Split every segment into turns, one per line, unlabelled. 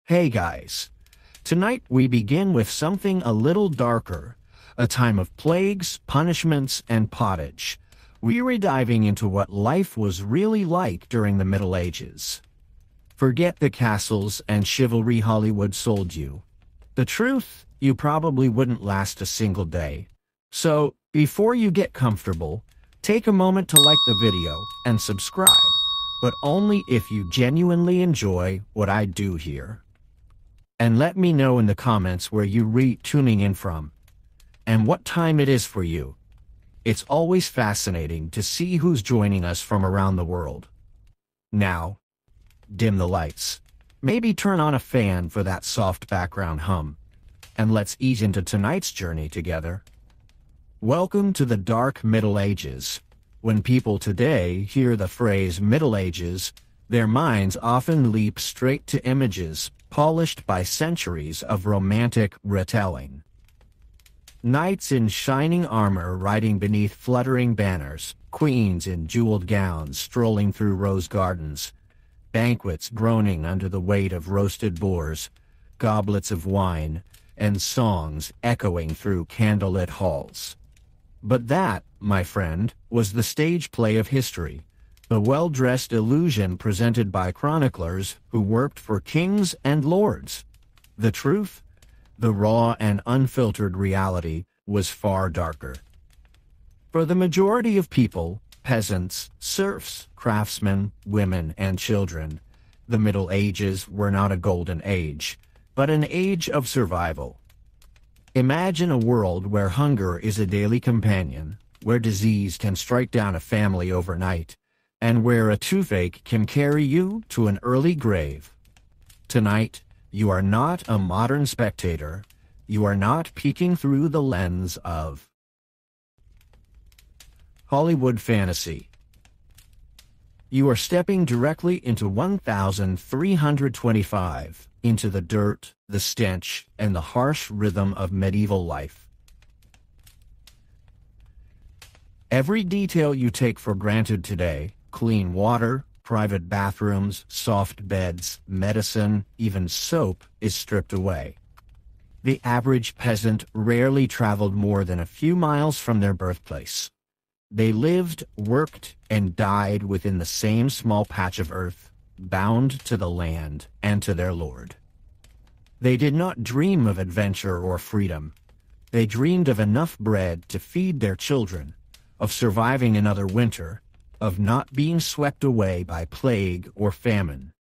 Hey guys. Tonight we begin with something a little darker, a time of plagues, punishments, and pottage. We're diving into what life was really like during the Middle Ages. Forget the castles and chivalry Hollywood sold you. The truth, you probably wouldn't last a single day. So, before you get comfortable, take a moment to like the video and subscribe, but only if you genuinely enjoy what I do here. And let me know in the comments where you're tuning in from, and what time it is for you. It's always fascinating to see who's joining us from around the world. Now, dim the lights. Maybe turn on a fan for that soft background hum. And let's ease into tonight's journey together. Welcome to the dark Middle Ages. When people today hear the phrase Middle Ages, their minds often leap straight to images polished by centuries of romantic retelling. Knights in shining armor riding beneath fluttering banners, queens in jeweled gowns strolling through rose gardens, banquets groaning under the weight of roasted boars, goblets of wine, and songs echoing through candlelit halls. But that, my friend, was the stage play of history, the well-dressed illusion presented by chroniclers who worked for kings and lords. The truth, the raw and unfiltered reality, was far darker. For the majority of people, peasants, serfs, craftsmen, women, and children, the Middle Ages were not a golden age, but an age of survival. Imagine a world where hunger is a daily companion, where disease can strike down a family overnight, and where a toothache can carry you to an early grave. Tonight, you are not a modern spectator. You are not peeking through the lens of Hollywood fantasy. You are stepping directly into 1325, into the dirt, the stench, and the harsh rhythm of medieval life. Every detail you take for granted today, clean water, private bathrooms, soft beds, medicine, even soap, is stripped away. The average peasant rarely traveled more than a few miles from their birthplace. They lived, worked, and died within the same small patch of earth, bound to the land and to their lord. They did not dream of adventure or freedom. They dreamed of enough bread to feed their children, of surviving another winter, of not being swept away by plague or famine.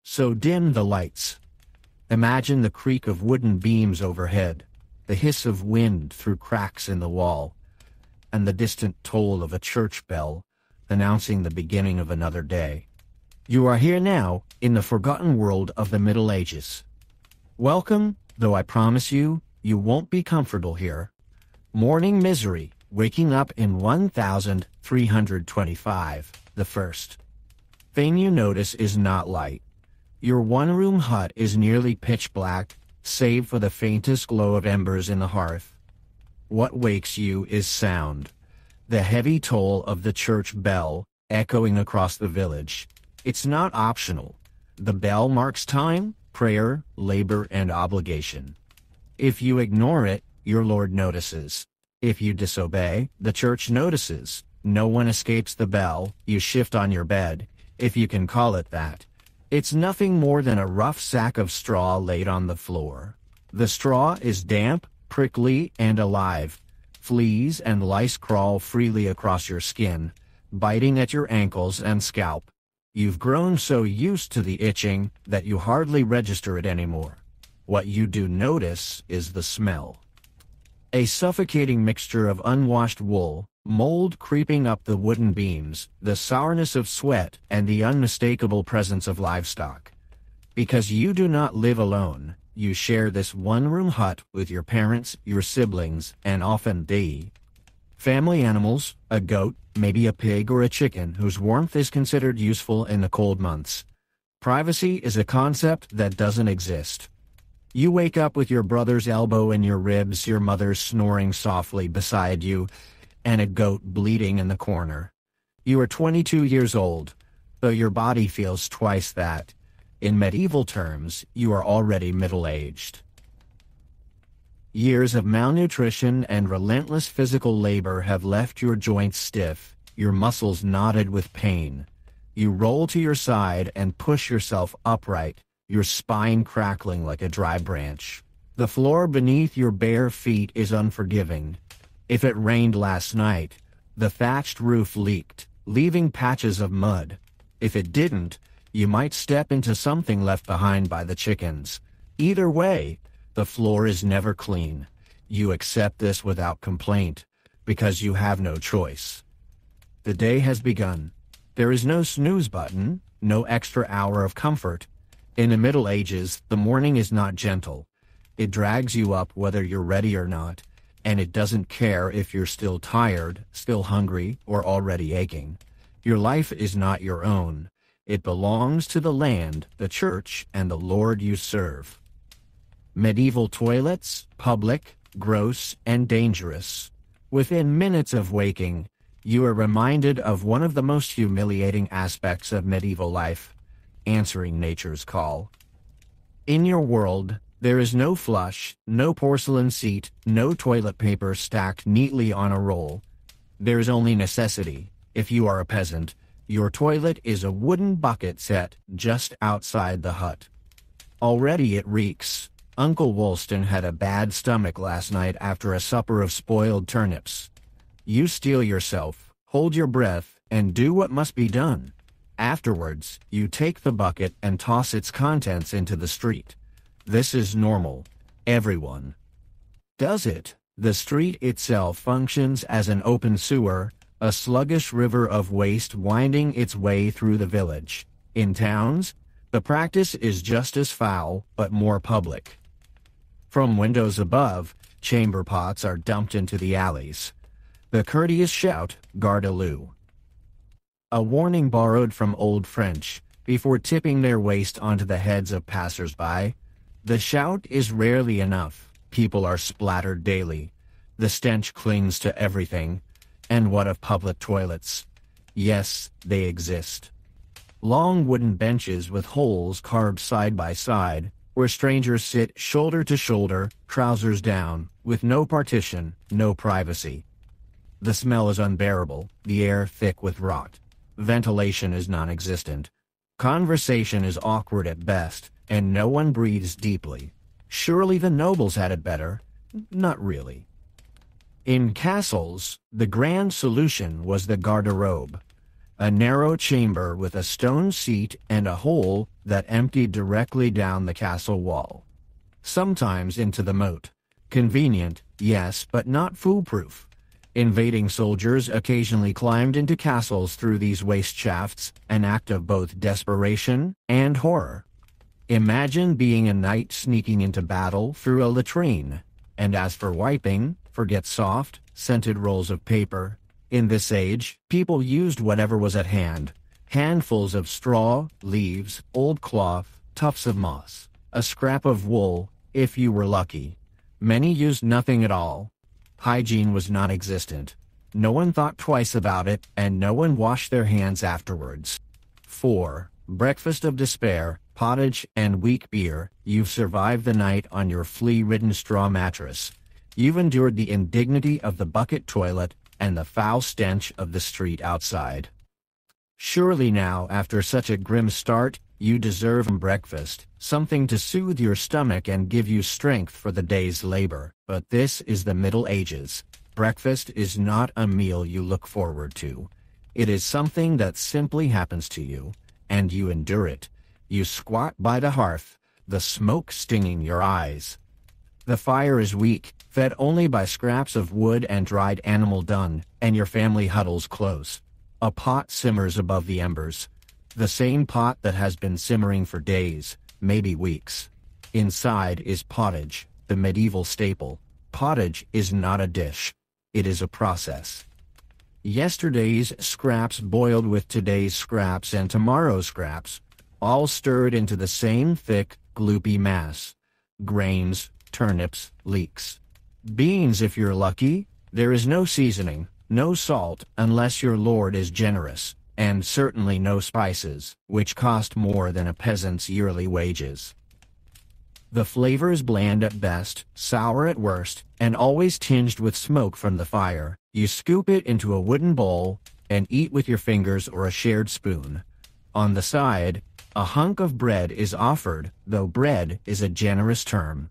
So dim the lights. Imagine the creak of wooden beams overhead, the hiss of wind through cracks in the wall, and the distant toll of a church bell announcing the beginning of another day. You are here now, in the forgotten world of the Middle Ages. Welcome, though I promise you, you won't be comfortable here. Morning misery, waking up in 1325, the first thing you notice is not light. Your one-room hut is nearly pitch black, save for the faintest glow of embers in the hearth. What wakes you is sound. The heavy toll of the church bell, echoing across the village. It's not optional. The bell marks time, prayer, labor, and obligation. If you ignore it, your Lord notices. If you disobey, the church notices. No one escapes the bell. You shift on your bed, if you can call it that. It's nothing more than a rough sack of straw laid on the floor. The straw is damp, prickly, and alive. Fleas and lice crawl freely across your skin, biting at your ankles and scalp. You've grown so used to the itching that you hardly register it anymore. What you do notice is the smell. A suffocating mixture of unwashed wool, mold creeping up the wooden beams, the sourness of sweat, and the unmistakable presence of livestock. Because you do not live alone, you share this one-room hut with your parents, your siblings, and often family animals, a goat, maybe a pig or a chicken whose warmth is considered useful in the cold months. Privacy is a concept that doesn't exist. You wake up with your brother's elbow in your ribs, your mother snoring softly beside you, and a goat bleeding in the corner. You are 22 years old, though your body feels twice that. In medieval terms, you are already middle-aged. Years of malnutrition and relentless physical labor have left your joints stiff, your muscles knotted with pain. You roll to your side and push yourself upright, your spine crackling like a dry branch. The floor beneath your bare feet is unforgiving. If it rained last night, the thatched roof leaked, leaving patches of mud. If it didn't, you might step into something left behind by the chickens. Either way, the floor is never clean. You accept this without complaint, because you have no choice. The day has begun. There is no snooze button, no extra hour of comfort. In the Middle Ages, the morning is not gentle. It drags you up whether you're ready or not, and it doesn't care if you're still tired, still hungry, or already aching. Your life is not your own. It belongs to the land, the church, and the Lord you serve. Medieval toilets, public, gross, and dangerous. Within minutes of waking, you are reminded of one of the most humiliating aspects of medieval life: answering nature's call. In your world, there is no flush, no porcelain seat, no toilet paper stacked neatly on a roll. There is only necessity. If you are a peasant, your toilet is a wooden bucket set just outside the hut. Already it reeks. Uncle Woolston had a bad stomach last night after a supper of spoiled turnips. You steel yourself, hold your breath, and do what must be done. Afterwards, you take the bucket and toss its contents into the street. This is normal. Everyone does it. The street itself functions as an open sewer, a sluggish river of waste winding its way through the village. In towns, the practice is just as foul, but more public. From windows above, chamber pots are dumped into the alleys. The courteous shout, "Garde à l'eau." A warning borrowed from Old French, before tipping their waste onto the heads of passers-by. The shout is rarely enough. People are splattered daily. The stench clings to everything. And what of public toilets? Yes, they exist. Long wooden benches with holes carved side by side, where strangers sit shoulder to shoulder, trousers down, with no partition, no privacy. The smell is unbearable, the air thick with rot. Ventilation is non-existent. Conversation is awkward at best, and no one breathes deeply. Surely the nobles had it better. Not really. In castles, the grand solution was the garderobe, a narrow chamber with a stone seat and a hole that emptied directly down the castle wall. Sometimes into the moat. Convenient, yes, but not foolproof. Invading soldiers occasionally climbed into castles through these waste shafts, an act of both desperation and horror. Imagine being a knight sneaking into battle through a latrine. And as for wiping, forget soft, scented rolls of paper. In this age, people used whatever was at hand. Handfuls of straw, leaves, old cloth, tufts of moss, a scrap of wool, if you were lucky. Many used nothing at all. Hygiene was non-existent. No one thought twice about it, and no one washed their hands afterwards. 4. Breakfast of despair, pottage, and weak beer. You've survived the night on your flea-ridden straw mattress. You've endured the indignity of the bucket toilet and the foul stench of the street outside. Surely now, after such a grim start, you deserve breakfast, something to soothe your stomach and give you strength for the day's labor. But this is the Middle Ages. Breakfast is not a meal you look forward to. It is something that simply happens to you, and you endure it. You squat by the hearth, the smoke stinging your eyes. The fire is weak, fed only by scraps of wood and dried animal dung, and your family huddles close. A pot simmers above the embers. The same pot that has been simmering for days, maybe weeks. Inside is pottage, the medieval staple. Pottage is not a dish. It is a process. Yesterday's scraps boiled with today's scraps and tomorrow's scraps, all stirred into the same thick, gloopy mass. Grains, turnips, leeks. Beans if you're lucky. There is no seasoning, no salt, unless your lord is generous. and certainly no spices, which cost more than a peasant's yearly wages. The flavor is bland at best, sour at worst, and always tinged with smoke from the fire. You scoop it into a wooden bowl and eat with your fingers or a shared spoon. On the side, a hunk of bread is offered, though bread is a generous term.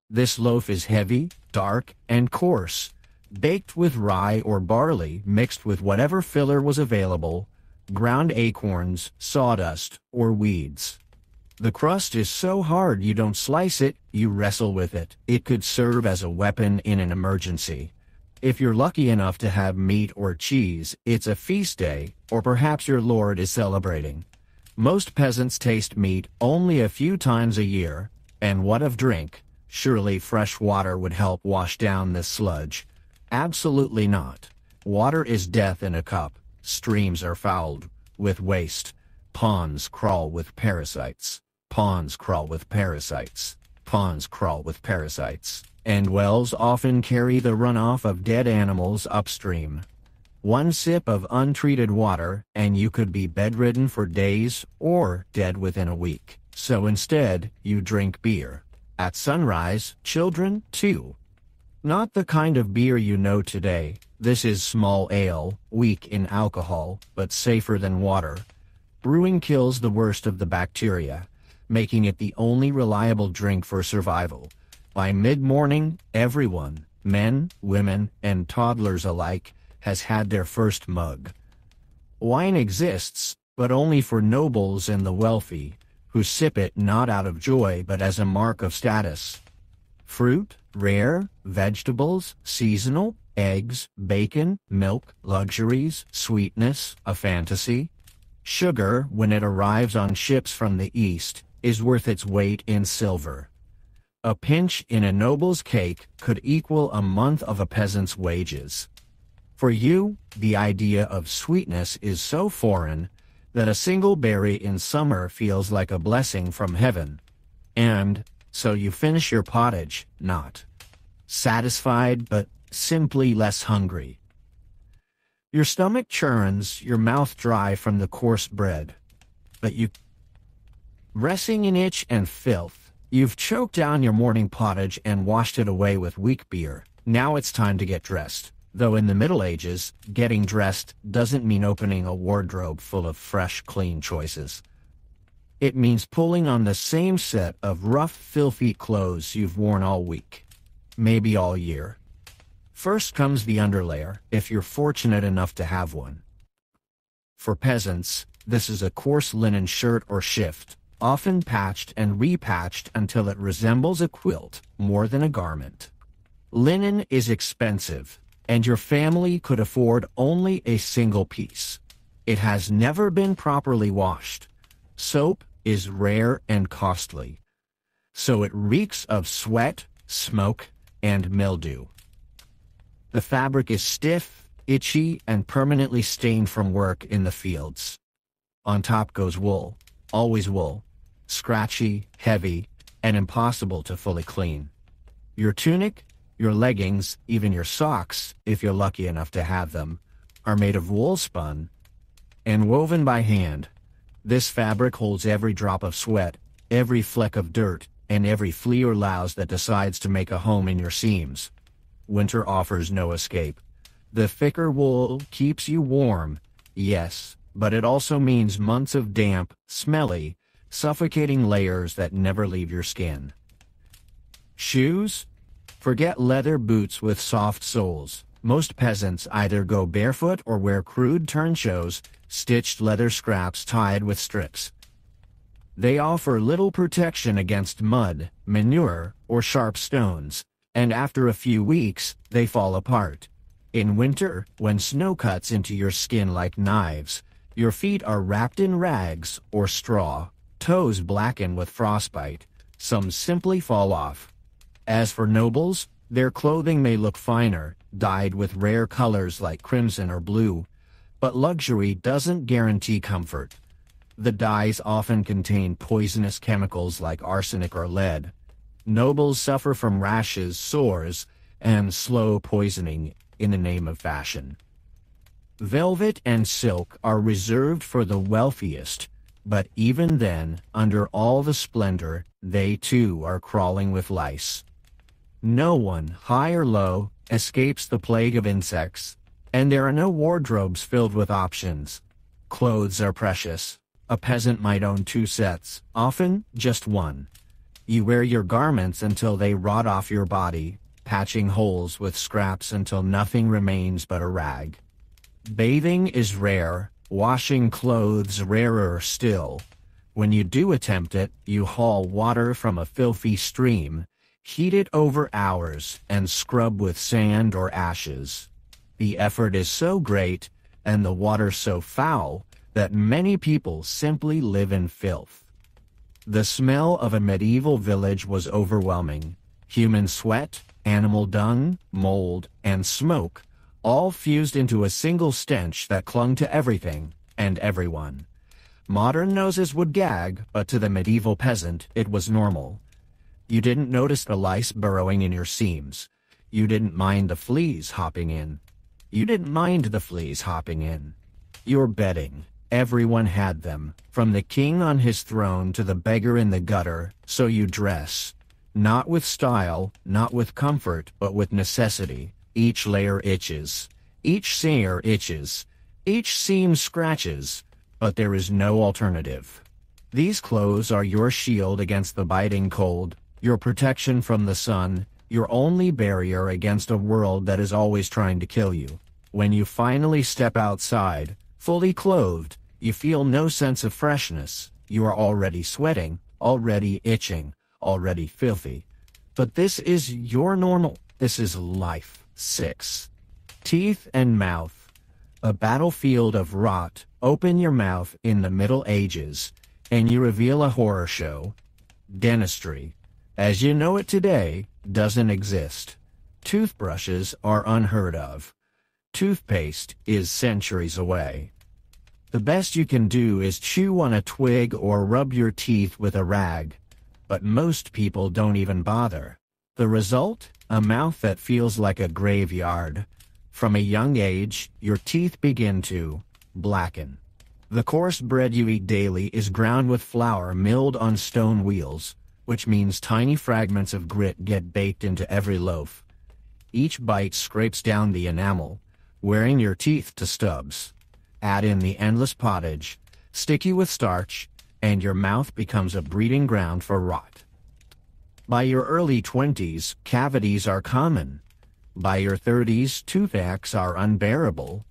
This loaf is heavy, dark, and coarse, baked with rye or barley mixed with whatever filler was available, ground acorns, sawdust, or weeds. The crust is so hard you don't slice it, you wrestle with it. It could serve as a weapon in an emergency. If you're lucky enough to have meat or cheese, it's a feast day, or perhaps your lord is celebrating. Most peasants taste meat only a few times a year, and what of drink? Surely fresh water would help wash down this sludge. Absolutely not. Water is death in a cup. Streams are fouled with waste. Ponds crawl with parasites. Ponds crawl with parasites. Ponds crawl with parasites. And wells often carry the runoff of dead animals upstream. One sip of untreated water, and you could be bedridden for days or dead within a week. So instead, you drink beer. At sunrise, children, too. Not the kind of beer you know today. This is small ale, weak in alcohol, but safer than water. Brewing kills the worst of the bacteria, making it the only reliable drink for survival. By mid-morning, everyone, men, women, and toddlers alike, has had their first mug. Wine exists, but only for nobles and the wealthy, who sip it not out of joy but as a mark of status. Fruit, rare, vegetables, seasonal, eggs, bacon, milk, luxuries, sweetness, a fantasy. Sugar, when it arrives on ships from the east, is worth its weight in silver. A pinch in a noble's cake could equal a month of a peasant's wages. For you, the idea of sweetness is so foreign that a single berry in summer feels like a blessing from heaven. And so you finish your pottage, not satisfied but simply less hungry. Your stomach churns, your mouth dry from the coarse bread. But you, resting in itch and filth, you've choked down your morning pottage and washed it away with weak beer. Now it's time to get dressed. Though in the Middle Ages, getting dressed doesn't mean opening a wardrobe full of fresh, clean choices. It means pulling on the same set of rough, filthy clothes you've worn all week, maybe all year. First comes the underlayer, if you're fortunate enough to have one. For peasants, this is a coarse linen shirt or shift, often patched and repatched until it resembles a quilt more than a garment. Linen is expensive, and your family could afford only a single piece. It has never been properly washed. Soap is rare and costly, so it reeks of sweat, smoke, and mildew. The fabric is stiff, itchy, and permanently stained from work in the fields. On top goes wool, always wool, scratchy, heavy, and impossible to fully clean. Your tunic, your leggings, even your socks, if you're lucky enough to have them, are made of wool spun and woven by hand. This fabric holds every drop of sweat, every fleck of dirt, and every flea or louse that decides to make a home in your seams. Winter offers no escape. The thicker wool keeps you warm, yes, but it also means months of damp, smelly, suffocating layers that never leave your skin. Shoes? Forget leather boots with soft soles. Most peasants either go barefoot or wear crude turnchoes, stitched leather scraps tied with strips. They offer little protection against mud, manure, or sharp stones, and after a few weeks, they fall apart. In winter, when snow cuts into your skin like knives, your feet are wrapped in rags or straw, toes blacken with frostbite, some simply fall off. As for nobles, their clothing may look finer, dyed with rare colors like crimson or blue, but luxury doesn't guarantee comfort. The dyes often contain poisonous chemicals like arsenic or lead. Nobles suffer from rashes, sores, and slow poisoning in the name of fashion. Velvet and silk are reserved for the wealthiest, but even then, under all the splendor, they too are crawling with lice. No one, high or low, escapes the plague of insects, and there are no wardrobes filled with options. Clothes are precious. A peasant might own 2 sets, often just one. You wear your garments until they rot off your body, patching holes with scraps until nothing remains but a rag. Bathing is rare, washing clothes rarer still. When you do attempt it, you haul water from a filthy stream, heat it over hours, and scrub with sand or ashes. The effort is so great, and the water so foul, that many people simply live in filth. The smell of a medieval village was overwhelming. Human sweat, animal dung, mold, and smoke, all fused into a single stench that clung to everything and everyone. Modern noses would gag, but to the medieval peasant, it was normal. You didn't notice the lice burrowing in your seams. You didn't mind the fleas hopping in. Your bedding. Everyone had them, from the king on his throne to the beggar in the gutter, so you dress. Not with style, not with comfort, but with necessity. Each layer itches. Each seam itches. Each seam scratches. But there is no alternative. These clothes are your shield against the biting cold, your protection from the sun, your only barrier against a world that is always trying to kill you. When you finally step outside, fully clothed, you feel no sense of freshness. You are already sweating, already itching, already filthy. But this is your normal. This is life. 6. Teeth and mouth. A battlefield of rot. Open your mouth in the Middle Ages, and you reveal a horror show. Dentistry, as you know it today, doesn't exist. Toothbrushes are unheard of. Toothpaste is centuries away. The best you can do is chew on a twig or rub your teeth with a rag, but most people don't even bother. The result? A mouth that feels like a graveyard. From a young age, your teeth begin to blacken. The coarse bread you eat daily is ground with flour milled on stone wheels, which means tiny fragments of grit get baked into every loaf. Each bite scrapes down the enamel, wearing your teeth to stubs. Add in the endless pottage, sticky with starch, and your mouth becomes a breeding ground for rot. By your early 20s, cavities are common. By your 30s, toothaches are unbearable.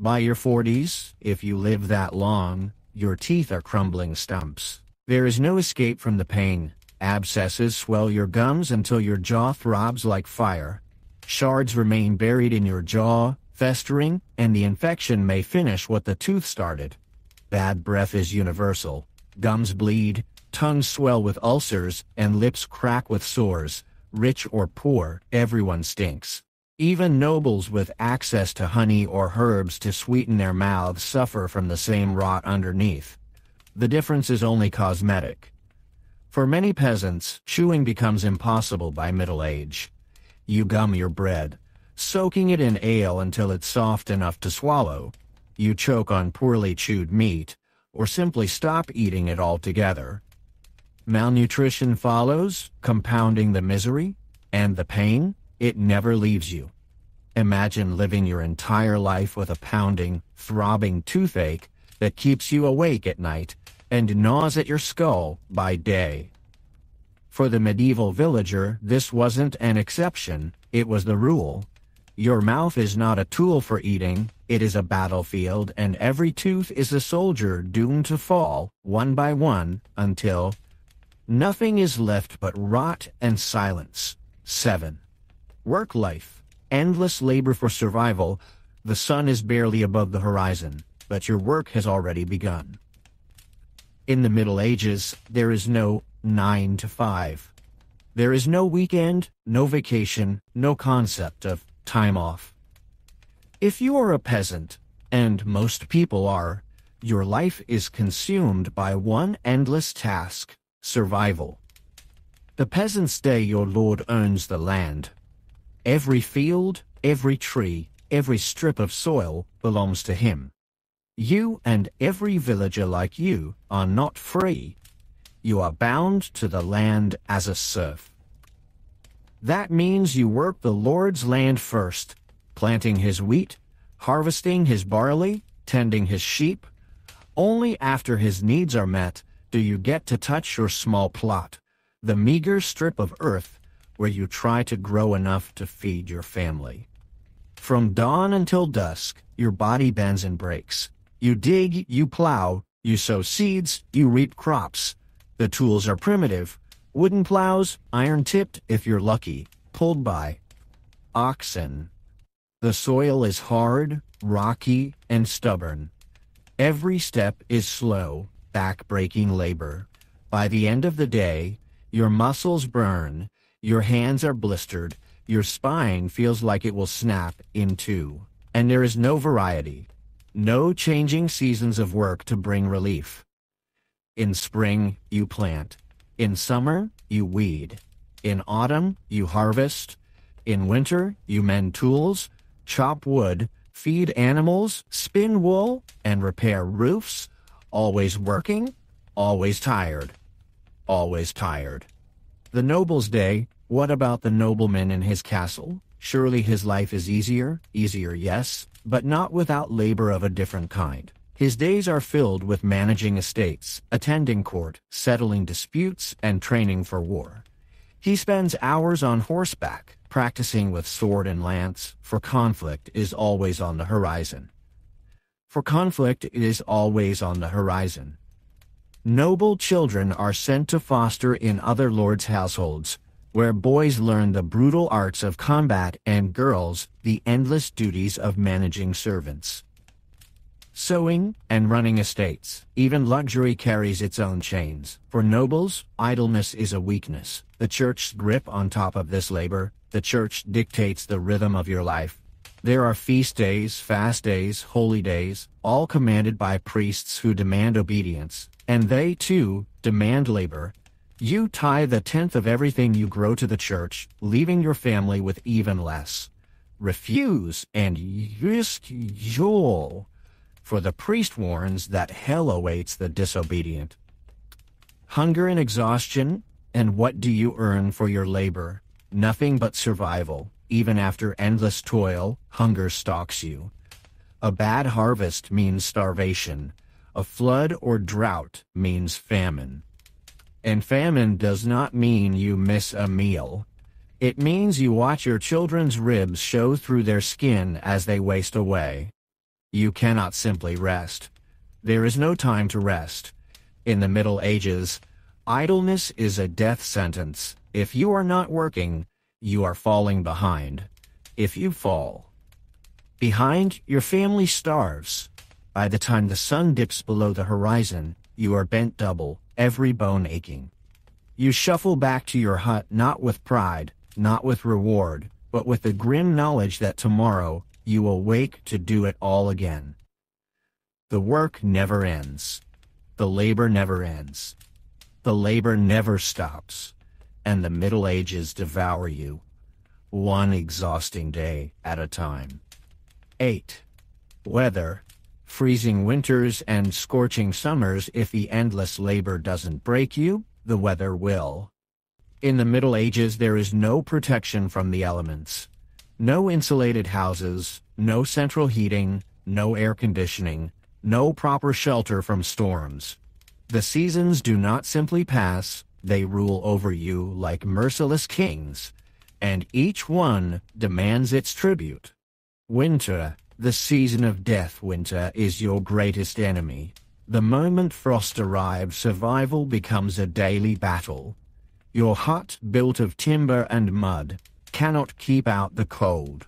By your 40s, if you live that long, your teeth are crumbling stumps. There is no escape from the pain. Abscesses swell your gums until your jaw throbs like fire. Shards remain buried in your jaw, festering, and the infection may finish what the tooth started. Bad breath is universal. Gums bleed, tongues swell with ulcers, and lips crack with sores. Rich or poor, everyone stinks. Even nobles with access to honey or herbs to sweeten their mouths suffer from the same rot underneath. The difference is only cosmetic. For many peasants, chewing becomes impossible by middle age. You gum your bread, soaking it in ale until it's soft enough to swallow. You choke on poorly chewed meat, or simply stop eating it altogether. Malnutrition follows, compounding the misery and the pain. It never leaves you. Imagine living your entire life with a pounding, throbbing toothache that keeps you awake at night and gnaws at your skull by day. For the medieval villager, this wasn't an exception, it was the rule. Your mouth is not a tool for eating, it is a battlefield, and every tooth is a soldier doomed to fall, one by one, until nothing is left but rot and silence. 7. Work life. Endless labor for survival. The sun is barely above the horizon, but your work has already begun. In the Middle Ages, there is no 9 to 5. There is no weekend, no vacation, no concept of time off. If you are a peasant, and most people are, your life is consumed by one endless task: survival. The peasant's day your lord owns the land. Every field, every tree, Every strip of soil belongs to him. You and every villager like you are not free. You are bound to the land as a serf. That means you work the Lord's land first, planting his wheat, harvesting his barley, tending his sheep. Only after his needs are met do you get to touch your small plot, the meager strip of earth where you try to grow enough to feed your family. From dawn until dusk, your body bends and breaks. You dig, you plow, you sow seeds, you reap crops. The tools are primitive, wooden plows, iron-tipped if you're lucky, pulled by oxen. The soil is hard, rocky, and stubborn. Every step is slow, back-breaking labor. By the end of the day, your muscles burn, your hands are blistered, your spine feels like it will snap in two. And there is no variety, no changing seasons of work to bring relief. In spring, you plant. In summer, you weed. In autumn, you harvest. In winter, you mend tools, chop wood, feed animals, spin wool, and repair roofs. Always working, always tired. Always tired. The noble's day, what about the nobleman in his castle? Surely his life is easier, yes, but not without labor of a different kind. His days are filled with managing estates, attending court, settling disputes, and training for war. He spends hours on horseback, practicing with sword and lance, for conflict is always on the horizon. For conflict is always on the horizon. Noble children are sent to foster in other lords' households, where boys learn the brutal arts of combat and girls the endless duties of managing servants. Sewing and running estates. Even luxury carries its own chains. For nobles, idleness is a weakness. The church's grip on top of this labor, the church dictates the rhythm of your life. There are feast days, fast days, holy days, all commanded by priests who demand obedience, and they, too, demand labor. You tithe 1/10 of everything you grow to the church, leaving your family with even less. Refuse, and risk Joel. For the priest warns that hell awaits the disobedient. Hunger and exhaustion, and what do you earn for your labor? Nothing but survival. Even after endless toil, hunger stalks you. A bad harvest means starvation. A flood or drought means famine. And famine does not mean you miss a meal. It means you watch your children's ribs show through their skin as they waste away. You cannot simply rest. There is no time to rest. In the Middle Ages, idleness is a death sentence. If you are not working, you are falling behind. If you fall behind, your family starves. By the time the sun dips below the horizon, you are bent double, every bone aching. You shuffle back to your hut not with pride, not with reward, but with the grim knowledge that tomorrow you will wake to do it all again. The work never ends. The labor never ends. The labor never stops. And the Middle Ages devour you, one exhausting day at a time. 8. Weather. Freezing winters and scorching summers. If the endless labor doesn't break you, the weather will. In the Middle Ages there is no protection from the elements. No insulated houses, no central heating, no air conditioning, no proper shelter from storms. The seasons do not simply pass, they rule over you like merciless kings, and each one demands its tribute. Winter, the season of death. Winter is your greatest enemy. The moment frost arrives, survival becomes a daily battle. Your hut, built of timber and mud, cannot keep out the cold.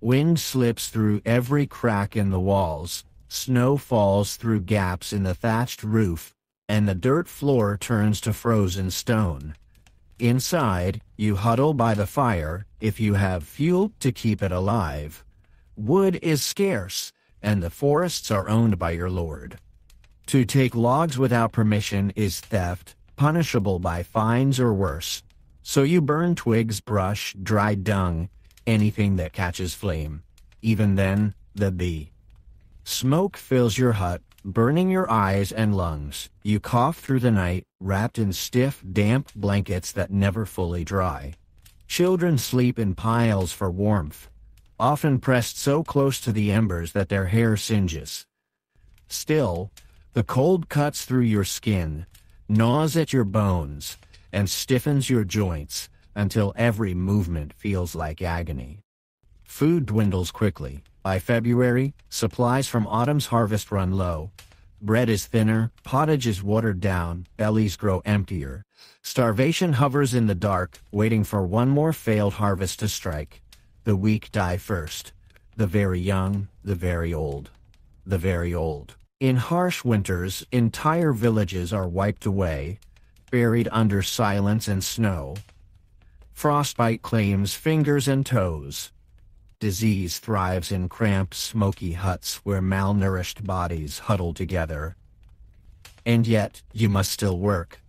Wind slips through every crack in the walls, snow falls through gaps in the thatched roof, and the dirt floor turns to frozen stone. Inside, you huddle by the fire, if you have fuel to keep it alive. Wood is scarce, and the forests are owned by your lord. To take logs without permission is theft, punishable by fines or worse. So you burn twigs, brush, dry dung, anything that catches flame. Even then, the bee. Smoke fills your hut, burning your eyes and lungs. You cough through the night, wrapped in stiff, damp blankets that never fully dry. Children sleep in piles for warmth, often pressed so close to the embers that their hair singes. Still, the cold cuts through your skin, gnaws at your bones, and stiffens your joints until every movement feels like agony. Food dwindles quickly. By February, supplies from autumn's harvest run low. Bread is thinner, pottage is watered down, bellies grow emptier. Starvation hovers in the dark, waiting for one more failed harvest to strike. The weak die first. The very young, the very old. The very old. In harsh winters, entire villages are wiped away, buried under silence and snow. Frostbite claims fingers and toes. Disease thrives in cramped, smoky huts where malnourished bodies huddle together. And yet, you must still work.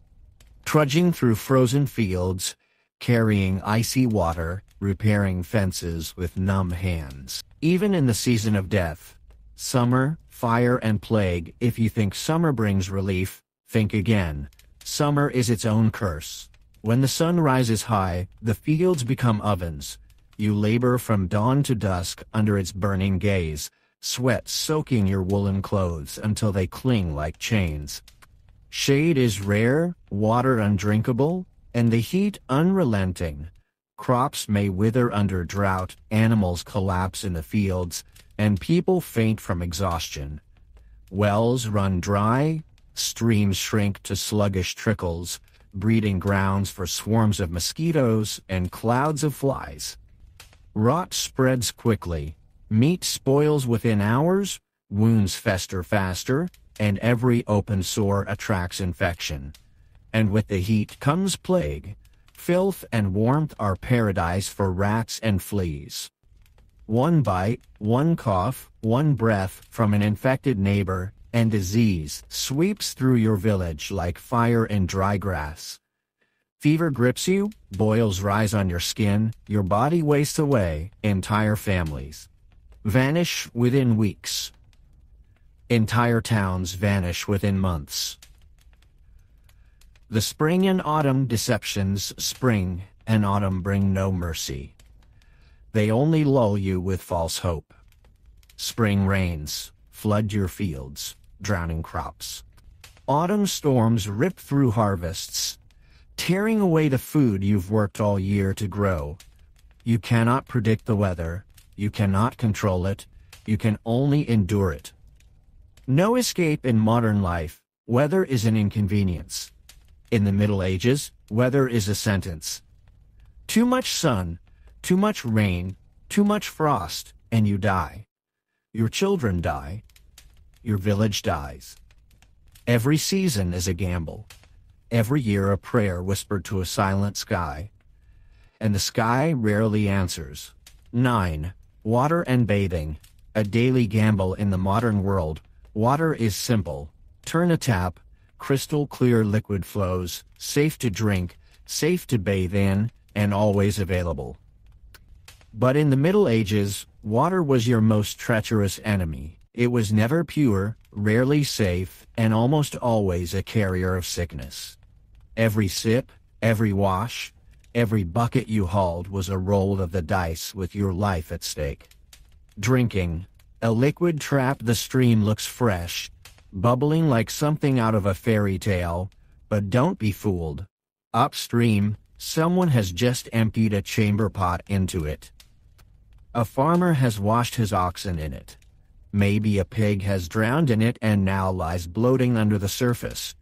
Trudging through frozen fields, carrying icy water, repairing fences with numb hands. Even in the season of death, summer, fire, and plague, if you think summer brings relief, think again. Summer is its own curse. When the sun rises high, the fields become ovens. You labor from dawn to dusk under its burning gaze, sweat soaking your woolen clothes until they cling like chains. Shade is rare, water undrinkable, and the heat unrelenting. Crops may wither under drought, animals collapse in the fields, and people faint from exhaustion. Wells run dry, streams shrink to sluggish trickles, breeding grounds for swarms of mosquitoes and clouds of flies. Rot spreads quickly, meat spoils within hours, wounds fester faster, and every open sore attracts infection. And with the heat comes plague. Filth and warmth are paradise for rats and fleas. One bite, one cough, one breath from an infected neighbor, and disease sweeps through your village like fire in dry grass. Fever grips you, boils rise on your skin, your body wastes away, entire families vanish within weeks. Entire towns vanish within months. The spring and autumn deceptions, spring and autumn bring no mercy. They only lull you with false hope. Spring rains flood your fields, drowning crops. Autumn storms rip through harvests, tearing away the food you've worked all year to grow. You cannot predict the weather, you cannot control it, you can only endure it. No escape in modern life, weather is an inconvenience. In the Middle Ages, weather is a sentence. Too much sun, too much rain, too much frost, and you die. Your children die. Your village dies. Every season is a gamble. Every year a prayer whispered to a silent sky. And the sky rarely answers. 9. Water and bathing. A daily gamble in the modern world. Water is simple. Turn a tap, crystal clear liquid flows, safe to drink, safe to bathe in, and always available. But in the Middle Ages, water was your most treacherous enemy. It was never pure, rarely safe, and almost always a carrier of sickness. Every sip, every wash, every bucket you hauled was a roll of the dice with your life at stake. Drinking. A liquid trap, the stream looks fresh, bubbling like something out of a fairy tale, but don't be fooled. Upstream, someone has just emptied a chamber pot into it. A farmer has washed his oxen in it. Maybe a pig has drowned in it and now lies bloating under the surface.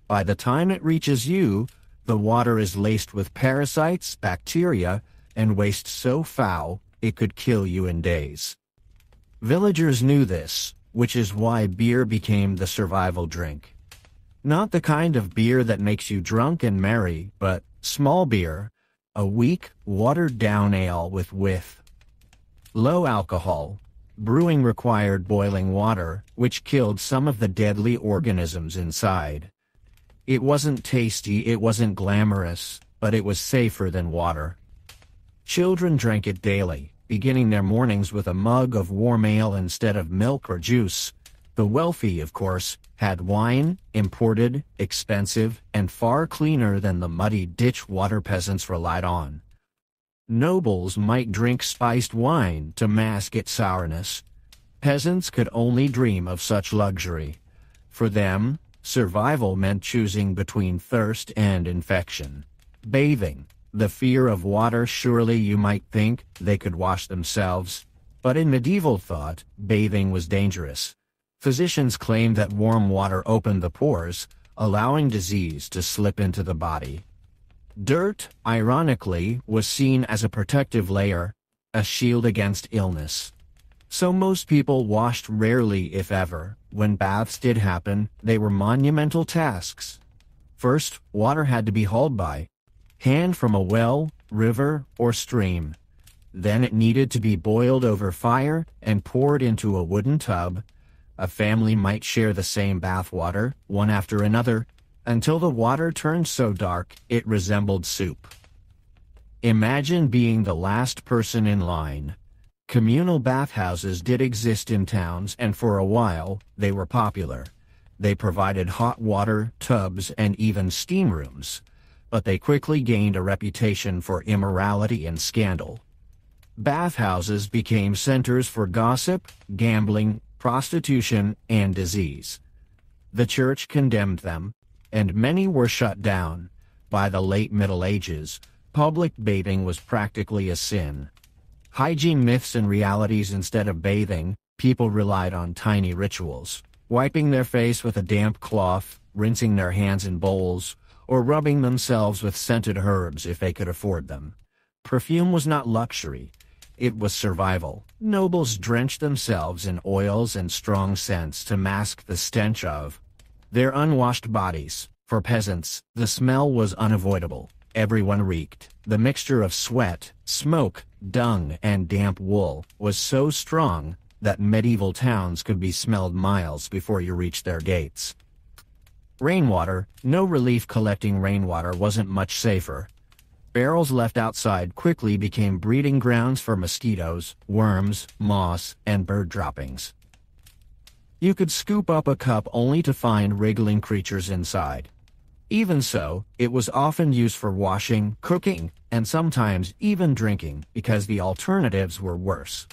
By the time it reaches you, the water is laced with parasites, bacteria, and waste so foul it could kill you in days. Villagers knew this, which is why beer became the survival drink. Not the kind of beer that makes you drunk and merry, but small beer, a weak, watered-down ale with low alcohol. Brewing required boiling water, which killed some of the deadly organisms inside. It wasn't tasty, it wasn't glamorous, but it was safer than water. Children drank it daily. beginning their mornings with a mug of warm ale instead of milk or juice. The wealthy, of course, had wine, imported, expensive, and far cleaner than the muddy ditch water peasants relied on. Nobles might drink spiced wine to mask its sourness. Peasants could only dream of such luxury. For them, survival meant choosing between thirst and infection. Bathing. The fear of water. Surely you might think they could wash themselves. But in medieval thought, bathing was dangerous. Physicians claimed that warm water opened the pores, allowing disease to slip into the body. Dirt, ironically, was seen as a protective layer, a shield against illness. So most people washed rarely, if ever. When baths did happen, they were monumental tasks. First, water had to be hauled by hand from a well, river, or stream. Then it needed to be boiled over fire and poured into a wooden tub. A family might share the same bath water, one after another, until the water turned so dark it resembled soup. Imagine being the last person in line. Communal bathhouses did exist in towns, and for a while, they were popular. They provided hot water, tubs, and even steam rooms. But they quickly gained a reputation for immorality and scandal. Bathhouses became centers for gossip, gambling, prostitution, and disease. The church condemned them, and many were shut down. By the late Middle Ages, public bathing was practically a sin. Hygiene myths and realities. Instead of bathing, people relied on tiny rituals, wiping their face with a damp cloth, rinsing their hands in bowls, or rubbing themselves with scented herbs if they could afford them. Perfume was not luxury. It was survival. Nobles drenched themselves in oils and strong scents to mask the stench of their unwashed bodies. For peasants, the smell was unavoidable. Everyone reeked. The mixture of sweat, smoke, dung, and damp wool was so strong that medieval towns could be smelled miles before you reached their gates. Rainwater. No relief. Collecting rainwater wasn't much safer. Barrels left outside quickly became breeding grounds for mosquitoes, worms, moss, and bird droppings. You could scoop up a cup only to find wriggling creatures inside. Even so, it was often used for washing, cooking, and sometimes even drinking, because the alternatives were worse.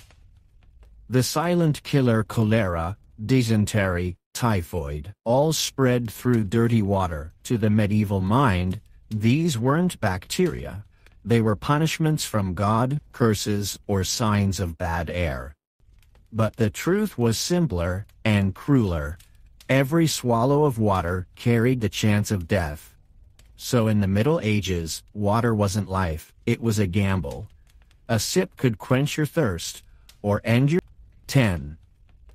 The silent killer cholera, dysentery, typhoid, all spread through dirty water. To the medieval mind, these weren't bacteria. They were punishments from God, curses, or signs of bad air. But the truth was simpler and crueler. Every swallow of water carried the chance of death. So in the Middle Ages, water wasn't life, it was a gamble. A sip could quench your thirst, or end your 10.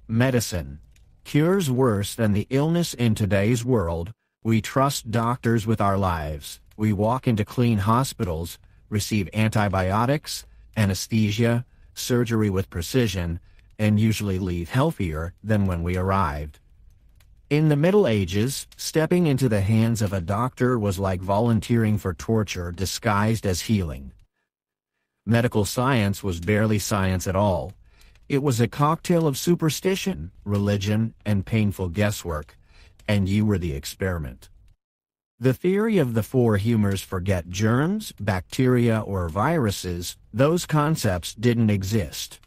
Medicine. Cures worse than the illness. In today's world, we trust doctors with our lives. We walk into clean hospitals, receive antibiotics, anesthesia, surgery with precision, and usually leave healthier than when we arrived. In the Middle Ages, stepping into the hands of a doctor was like volunteering for torture disguised as healing. Medical science was barely science at all. It was a cocktail of superstition, religion, and painful guesswork, and you were the experiment. The theory of the four humors: forget germs, bacteria, or viruses. Those concepts didn't exist.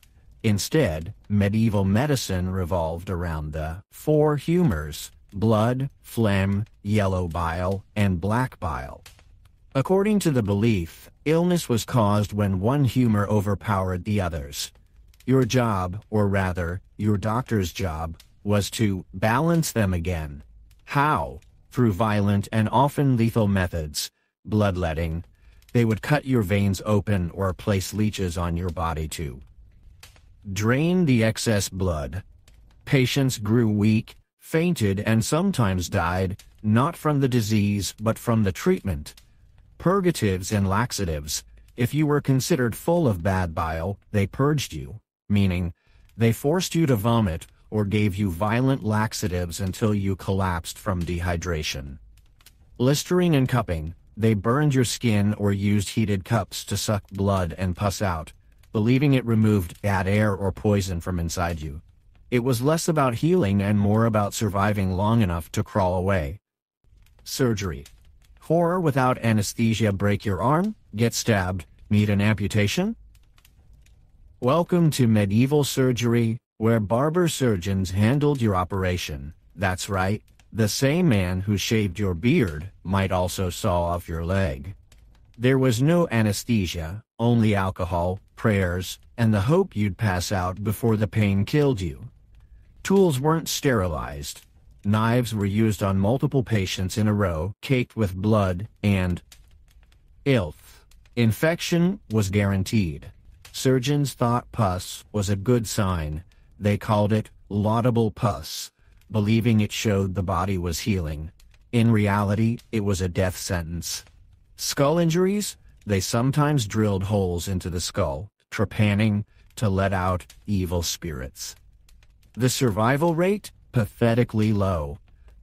Instead, medieval medicine revolved around the four humors: blood, phlegm, yellow bile, and black bile. According to the belief, illness was caused when one humor overpowered the others. Your job, or rather, your doctor's job, was to balance them again. How? Through violent and often lethal methods. Bloodletting. They would cut your veins open or place leeches on your body to drain the excess blood. Patients grew weak, fainted, and sometimes died, not from the disease but from the treatment. Purgatives and laxatives. If you were considered full of bad bile, they purged you, meaning they forced you to vomit or gave you violent laxatives until you collapsed from dehydration. Blistering and cupping. They burned your skin or used heated cups to suck blood and pus out. believing it removed bad air or poison from inside you. It was less about healing and more about surviving long enough to crawl away. Surgery. Horror without anesthesia. Break your arm, get stabbed, need an amputation? Welcome to medieval surgery, where barber surgeons handled your operation. That's right, the same man who shaved your beard might also saw off your leg. There was no anesthesia, only alcohol, prayers, and the hope you'd pass out before the pain killed you. Tools weren't sterilized. Knives were used on multiple patients in a row, caked with blood and filth. Infection was guaranteed. Surgeons thought pus was a good sign. They called it laudable pus, believing it showed the body was healing. In reality, it was a death sentence. Skull injuries? They sometimes drilled holes into the skull, trepanning, to let out evil spirits. The survival rate? Pathetically low.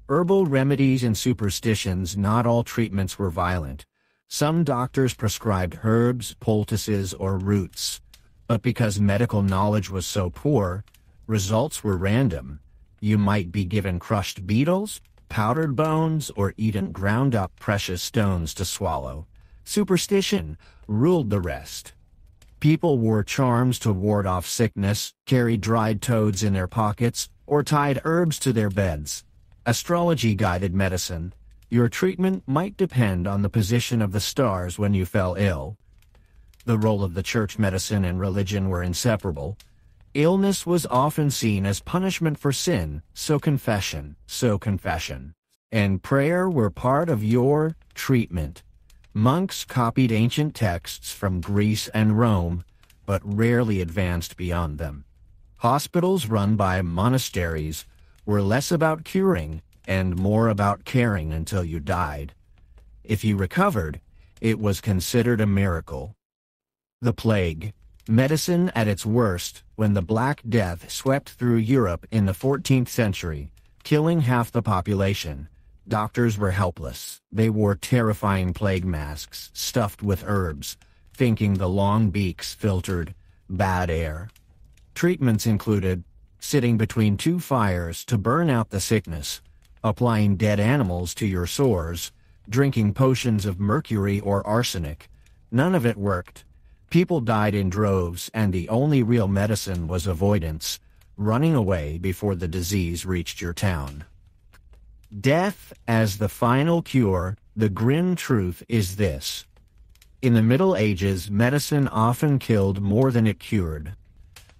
Herbal remedies and superstitions. Not all treatments were violent. Some doctors prescribed herbs, poultices, or roots. But because medical knowledge was so poor, results were random. You might be given crushed beetles, powdered bones, or eaten ground-up precious stones to swallow. Superstition ruled the rest. People wore charms to ward off sickness, carried dried toads in their pockets, or tied herbs to their beds. Astrology guided medicine. Your treatment might depend on the position of the stars when you fell ill. The role of the church, medicine, and religion were inseparable. Illness was often seen as punishment for sin, so confession, and prayer were part of your treatment. Monks copied ancient texts from Greece and Rome, but rarely advanced beyond them. Hospitals run by monasteries were less about curing and more about caring until you died. If you recovered, it was considered a miracle. The plague. Medicine at its worst when the Black Death swept through Europe in the 14th century, killing half the population. Doctors were helpless. They wore terrifying plague masks stuffed with herbs, thinking the long beaks filtered bad air. Treatments included sitting between two fires to burn out the sickness, applying dead animals to your sores, drinking potions of mercury or arsenic. None of it worked. People died in droves, and the only real medicine was avoidance, running away before the disease reached your town. Death as the final cure. The grim truth is this. In the Middle Ages, medicine often killed more than it cured.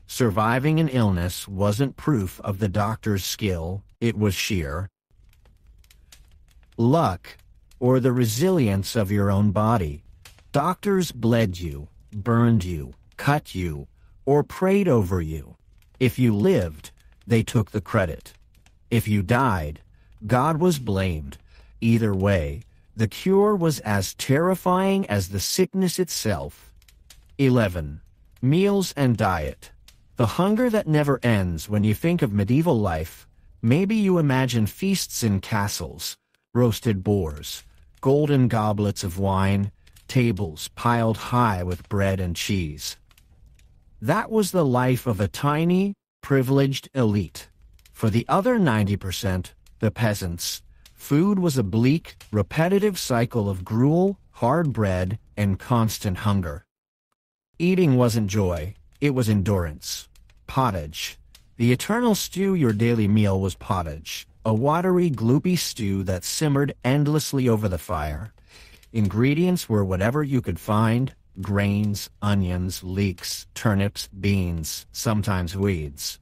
Surviving an illness wasn't proof of the doctor's skill, it was sheer luck, or the resilience of your own body. Doctors bled you, burned you, cut you, or prayed over you. If you lived, they took the credit. If you died, God was blamed. Either way, the cure was as terrifying as the sickness itself. 11. Meals and diet. The hunger that never ends. When you think of medieval life, maybe you imagine feasts in castles, roasted boars, golden goblets of wine, tables piled high with bread and cheese. That was the life of a tiny, privileged elite. For the other 90%, the peasants, food was a bleak, repetitive cycle of gruel, hard bread, and constant hunger. Eating wasn't joy, it was endurance. Pottage. The eternal stew. Your daily meal was pottage, a watery, gloopy stew that simmered endlessly over the fire. Ingredients were whatever you could find: grains, onions, leeks, turnips, beans, sometimes weeds.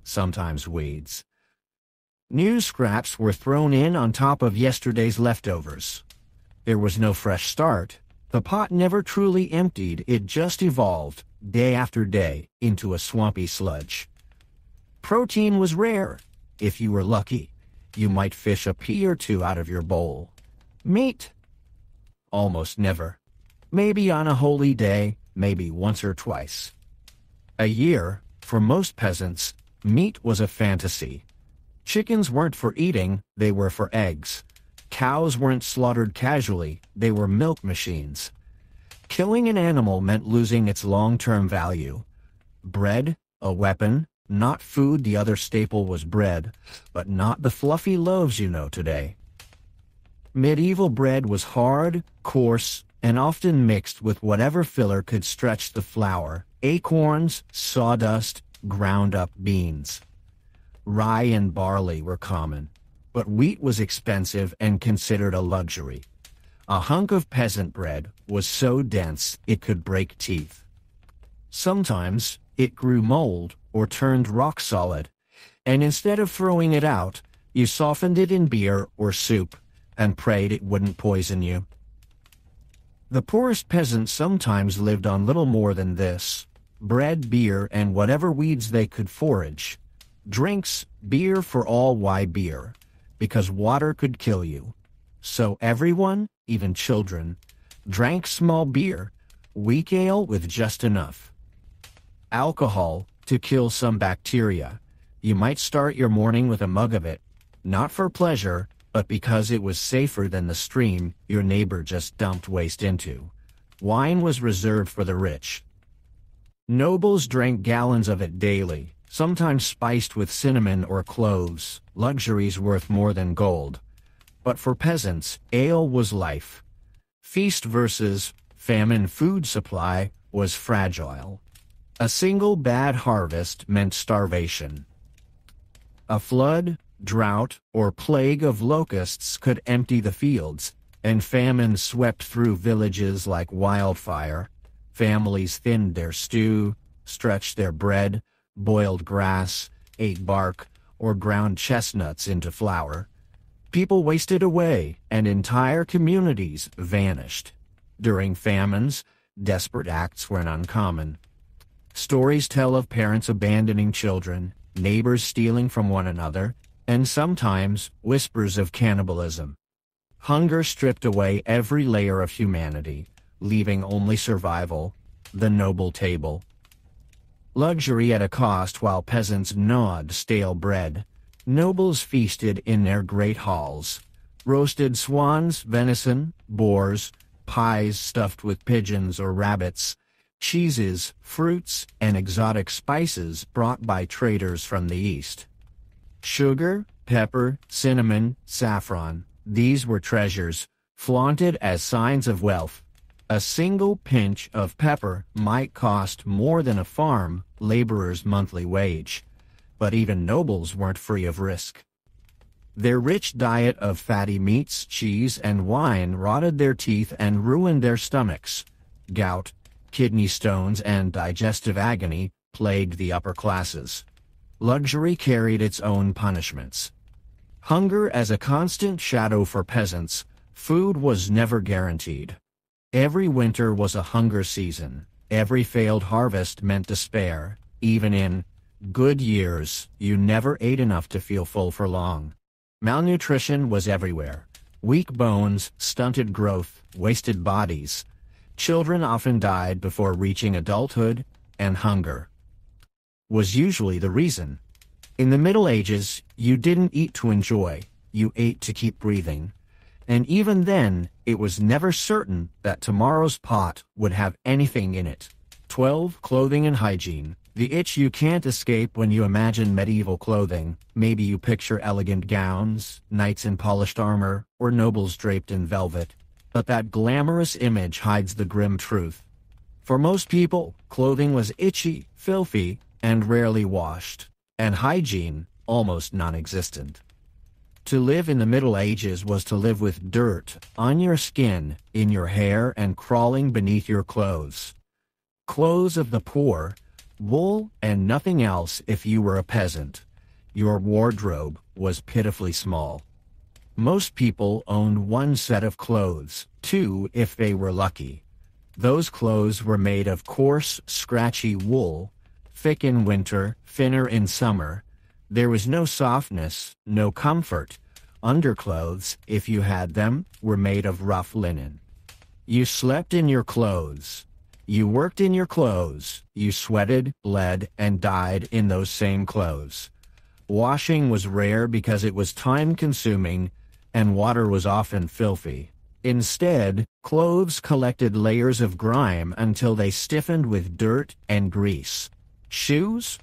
New scraps were thrown in on top of yesterday's leftovers. There was no fresh start. The pot never truly emptied, it just evolved, day after day, into a swampy sludge. Protein was rare. If you were lucky, you might fish a pea or two out of your bowl. Meat? Almost never. Maybe on a holy day, maybe once or twice. A year, for most peasants, meat was a fantasy. Chickens weren't for eating, they were for eggs. Cows weren't slaughtered casually, they were milk machines. Killing an animal meant losing its long-term value. Bread, a weapon, not food. The other staple was bread, but not the fluffy loaves you know today. Medieval bread was hard, coarse, and often mixed with whatever filler could stretch the flour: acorns, sawdust, ground up beans. Rye and barley were common, but wheat was expensive and considered a luxury. A hunk of peasant bread was so dense it could break teeth. Sometimes it grew mold or turned rock solid, and instead of throwing it out, you softened it in beer or soup and prayed it wouldn't poison you. The poorest peasants sometimes lived on little more than this: bread, beer, and whatever weeds they could forage. Drinks, beer for all. Why beer? Because water could kill you. So everyone, even children, drank small beer, weak ale with just enough. Alcohol, to kill some bacteria. You might start your morning with a mug of it, not for pleasure, but because it was safer than the stream your neighbor just dumped waste into. Wine was reserved for the rich. Nobles drank gallons of it daily, sometimes spiced with cinnamon or cloves, luxuries worth more than gold. But for peasants, ale was life. Feast versus famine. Food supply was fragile. A single bad harvest meant starvation. A flood, drought, or plague of locusts could empty the fields, and famine swept through villages like wildfire. Families thinned their stew, stretched their bread, boiled grass, ate bark, or ground chestnuts into flour. People wasted away, and entire communities vanished. During famines, desperate acts weren't uncommon. Stories tell of parents abandoning children, neighbors stealing from one another, and sometimes whispers of cannibalism. Hunger stripped away every layer of humanity, leaving only survival, the noble table. Luxury at a cost while peasants gnawed stale bread. Nobles feasted in their great halls. Roasted swans, venison, boars, pies stuffed with pigeons or rabbits, cheeses, fruits, and exotic spices brought by traders from the east. Sugar, pepper, cinnamon, saffron, these were treasures, flaunted as signs of wealth. A single pinch of pepper might cost more than a farm laborer's monthly wage. But even nobles weren't free of risk. Their rich diet of fatty meats, cheese, and wine rotted their teeth and ruined their stomachs. Gout, kidney stones, and digestive agony plagued the upper classes. Luxury carried its own punishments. Hunger as a constant shadow for peasants, food was never guaranteed. Every winter was a hunger season. Every failed harvest meant despair. Even in good years, you never ate enough to feel full for long. Malnutrition was everywhere. Weak bones, stunted growth, wasted bodies. Children often died before reaching adulthood, and hunger was usually the reason. In the Middle Ages, you didn't eat to enjoy, you ate to keep breathing. And even then, it was never certain that tomorrow's pot would have anything in it. 12. Clothing and hygiene. The itch you can't escape when you imagine medieval clothing. Maybe you picture elegant gowns, knights in polished armor, or nobles draped in velvet. But that glamorous image hides the grim truth. For most people, clothing was itchy, filthy, and rarely washed, and hygiene almost non-existent. To live in the Middle Ages was to live with dirt on your skin, in your hair, and crawling beneath your clothes. Clothes of the poor, wool and nothing else if you were a peasant. Your wardrobe was pitifully small. Most people owned one set of clothes, two if they were lucky. Those clothes were made of coarse, scratchy wool, thick in winter, thinner in summer. There was no softness, no comfort. Underclothes, if you had them, were made of rough linen. You slept in your clothes. You worked in your clothes. You sweated, bled, and died in those same clothes. Washing was rare because it was time-consuming, and water was often filthy. Instead, clothes collected layers of grime until they stiffened with dirt and grease. Shoes?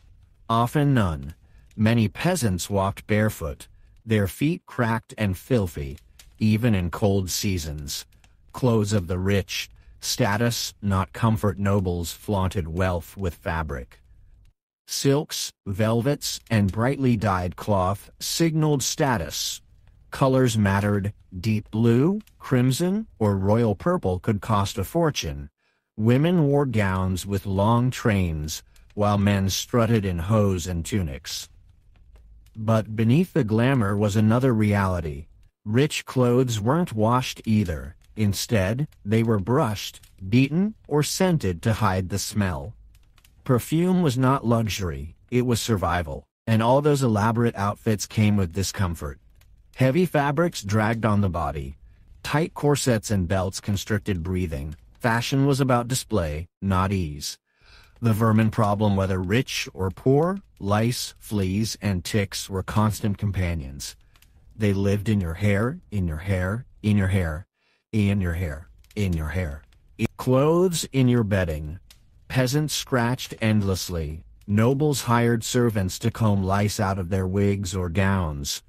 Often none. Many peasants walked barefoot, their feet cracked and filthy, even in cold seasons. Clothes of the rich, status, not comfort. Nobles flaunted wealth with fabric. Silks, velvets, and brightly dyed cloth signaled status. Colors mattered. Deep blue, crimson, or royal purple could cost a fortune. Women wore gowns with long trains, while men strutted in hose and tunics. But beneath the glamour was another reality. Rich clothes weren't washed either. Instead, they were brushed, beaten, or scented to hide the smell. Perfume was not luxury, it was survival, and all those elaborate outfits came with discomfort. Heavy fabrics dragged on the body. Tight corsets and belts constricted breathing. Fashion was about display, not ease. The vermin problem, whether rich or poor, lice, fleas, and ticks were constant companions. They lived in your hair, in your hair, in your hair, in your hair, in your hair. Clothes in your bedding. Peasants scratched endlessly. Nobles hired servants to comb lice out of their wigs or gowns.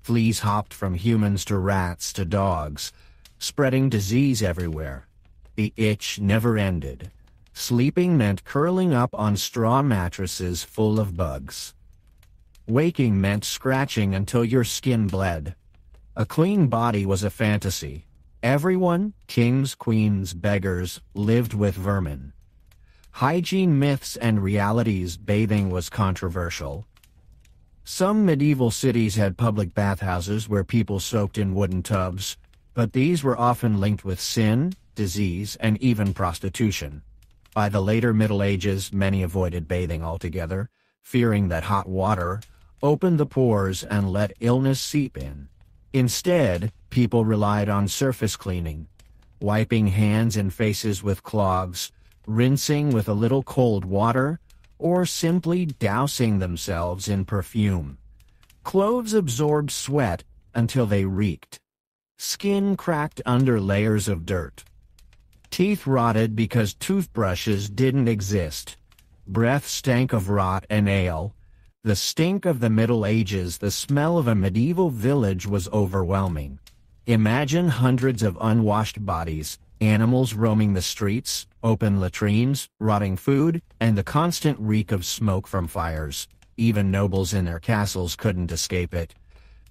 Fleas hopped from humans to rats to dogs, spreading disease everywhere. The itch never ended. Sleeping meant curling up on straw mattresses full of bugs. Waking meant scratching until your skin bled. A clean body was a fantasy. Everyone, kings, queens, beggars, lived with vermin. Hygiene myths and realities. Bathing was controversial. Some medieval cities had public bathhouses where people soaked in wooden tubs, but these were often linked with sin, disease, and even prostitution. By the later Middle Ages, many avoided bathing altogether, fearing that hot water opened the pores and let illness seep in. Instead, people relied on surface cleaning, wiping hands and faces with cloths, rinsing with a little cold water, or simply dousing themselves in perfume. Clothes absorbed sweat until they reeked. Skin cracked under layers of dirt. Teeth rotted because toothbrushes didn't exist. Breath stank of rot and ale. The stink of the Middle Ages, the smell of a medieval village was overwhelming. Imagine hundreds of unwashed bodies, animals roaming the streets, open latrines, rotting food, and the constant reek of smoke from fires. Even nobles in their castles couldn't escape it.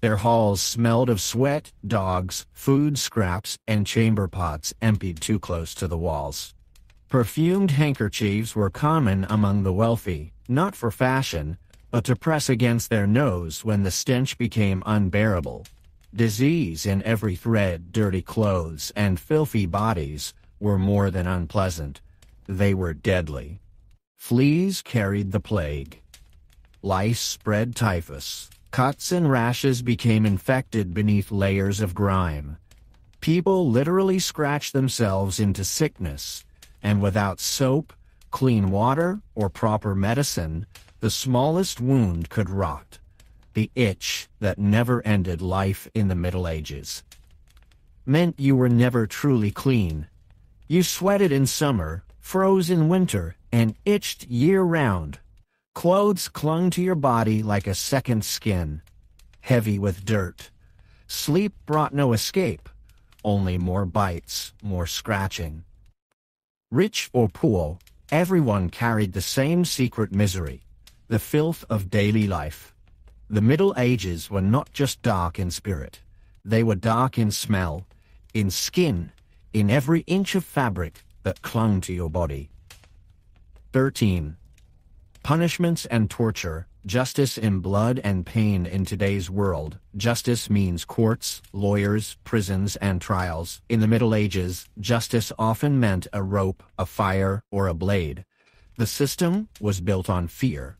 Their halls smelled of sweat, dogs, food scraps, and chamber pots emptied too close to the walls. Perfumed handkerchiefs were common among the wealthy, not for fashion, but to press against their nose when the stench became unbearable. Disease in every thread, dirty clothes, and filthy bodies were more than unpleasant. They were deadly. Fleas carried the plague. Lice spread typhus. Cuts and rashes became infected beneath layers of grime. People literally scratched themselves into sickness, and without soap, clean water, or proper medicine, the smallest wound could rot. The itch that never ended life in the Middle Ages meant you were never truly clean. You sweated in summer, froze in winter, and itched year-round. Clothes clung to your body like a second skin, heavy with dirt. Sleep brought no escape, only more bites, more scratching. Rich or poor, everyone carried the same secret misery, the filth of daily life. The Middle Ages were not just dark in spirit. They were dark in smell, in skin, in every inch of fabric that clung to your body. 13. Punishments and torture. Justice in blood and pain. In today's world, justice means courts, lawyers, prisons, and trials. In the Middle Ages, justice often meant a rope, a fire, or a blade. The system was built on fear.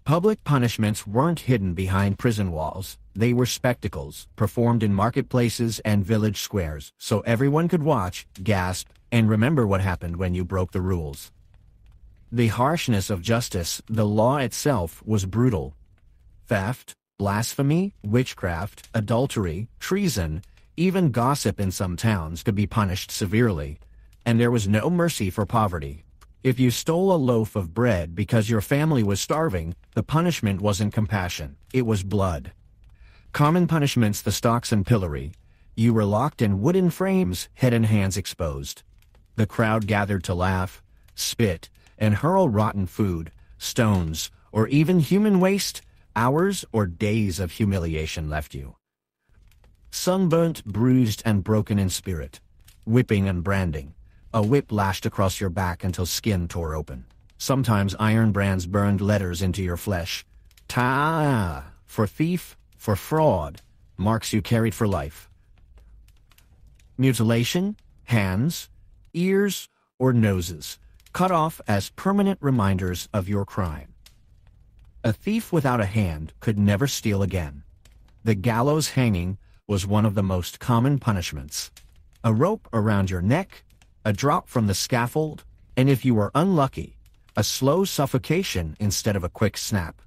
Public punishments weren't hidden behind prison walls. They were spectacles, performed in marketplaces and village squares, so everyone could watch, gasp, and remember what happened when you broke the rules. The harshness of justice, the law itself, was brutal. Theft, blasphemy, witchcraft, adultery, treason, even gossip in some towns could be punished severely, and there was no mercy for poverty. If you stole a loaf of bread because your family was starving, the punishment wasn't compassion, it was blood. Common punishments: the stocks and pillory. You were locked in wooden frames, head and hands exposed. The crowd gathered to laugh, spit, and hurl rotten food, stones, or even human waste. Hours or days of humiliation left you sunburnt, bruised, and broken in spirit. Whipping and branding. A whip lashed across your back until skin tore open. Sometimes iron brands burned letters into your flesh. Ta for thief, for fraud, marks you carried for life. Mutilation, hands, ears, or noses, cut off as permanent reminders of your crime. A thief without a hand could never steal again. The gallows hanging was one of the most common punishments. A rope around your neck, a drop from the scaffold, and if you were unlucky, a slow suffocation instead of a quick snap.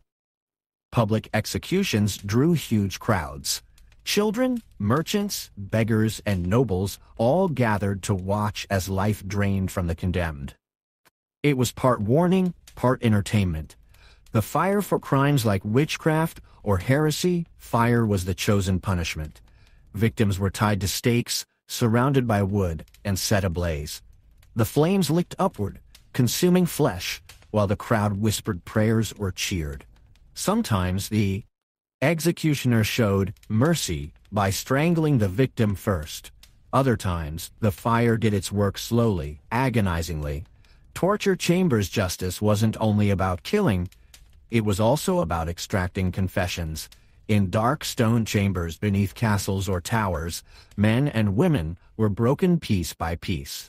Public executions drew huge crowds. Children, merchants, beggars, and nobles all gathered to watch as life drained from the condemned. It was part warning, part entertainment. The fire for crimes like witchcraft or heresy, fire was the chosen punishment. Victims were tied to stakes, surrounded by wood, and set ablaze. The flames licked upward, consuming flesh, while the crowd whispered prayers or cheered. Sometimes the executioner showed mercy by strangling the victim first. Other times, the fire did its work slowly, agonizingly. Torture chambers justice wasn't only about killing, it was also about extracting confessions. In dark stone chambers beneath castles or towers, men and women were broken piece by piece.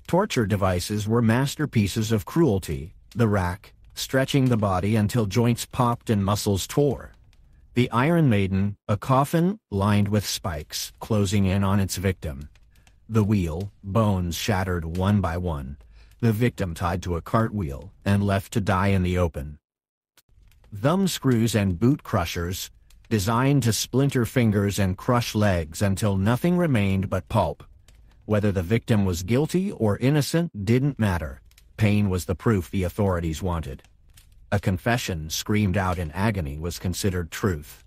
Torture devices were masterpieces of cruelty: the rack, stretching the body until joints popped and muscles tore. The Iron Maiden, a coffin lined with spikes, closing in on its victim. The wheel, bones shattered one by one. The victim tied to a cartwheel and left to die in the open. Thumb screws and boot crushers, designed to splinter fingers and crush legs until nothing remained but pulp. Whether the victim was guilty or innocent didn't matter. Pain was the proof the authorities wanted. A confession screamed out in agony was considered truth.